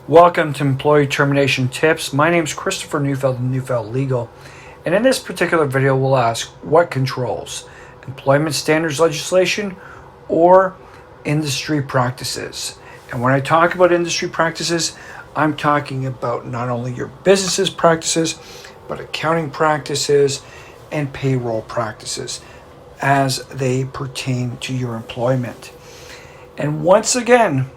Welcome to Employee Termination Tips. My name is Christopher Neufeld of Neufeld Legal, and in this particular video we'll ask what controls employment standards legislation or industry practices. And when I talk about industry practices, I'm talking about not only your business's practices, but accounting practices and payroll practices as they pertain to your employment. And once again,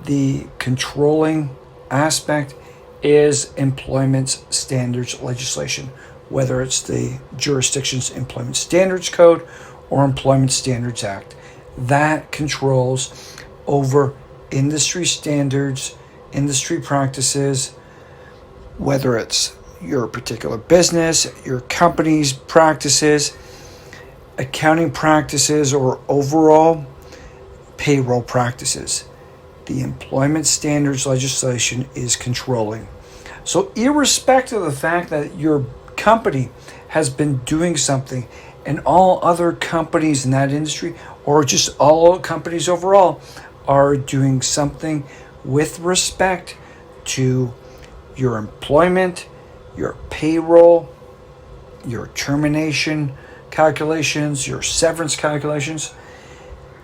the controlling aspect is employment standards legislation, whether it's the jurisdiction's Employment Standards Code or Employment Standards Act. That controls over industry standards, industry practices, whether it's your particular business, your company's practices, accounting practices, or overall payroll practices. The employment standards legislation is controlling. So irrespective of the fact that your company has been doing something and all other companies in that industry, or just all companies overall, are doing something with respect to your employment, your payroll, your termination calculations, your severance calculations,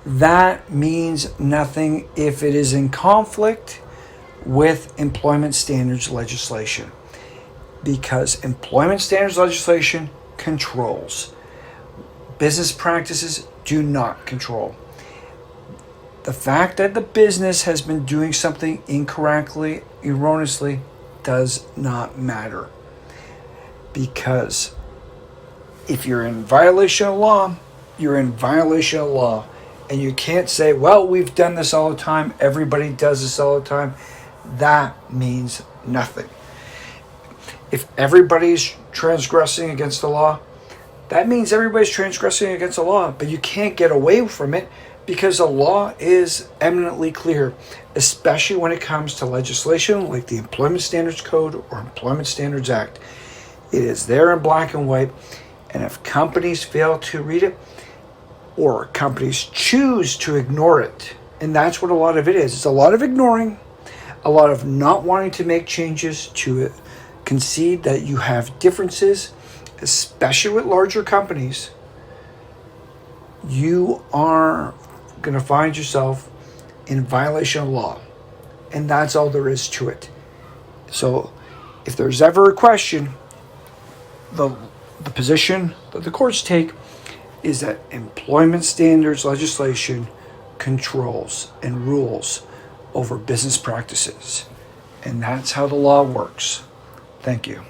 that means nothing if it is in conflict with employment standards legislation, because employment standards legislation controls. Business practices do not control. The fact that the business has been doing something incorrectly, erroneously, does not matter, because if you're in violation of law, you're in violation of law. And you can't say, well, we've done this all the time, everybody does this all the time. That means nothing. If everybody's transgressing against the law, that means everybody's transgressing against the law. But you can't get away from it because the law is eminently clear, especially when it comes to legislation like the Employment Standards Code or Employment Standards Act. It is there in black and white. And if companies fail to read it, or companies choose to ignore it, and that's what a lot of it is. It's a lot of ignoring, a lot of not wanting to make changes to it, concede that you have differences, especially with larger companies. You are going to find yourself in violation of law, and that's all there is to it. So if there's ever a question, the position that the courts take is that employment standards legislation controls and rules over business practices. And that's how the law works. Thank you.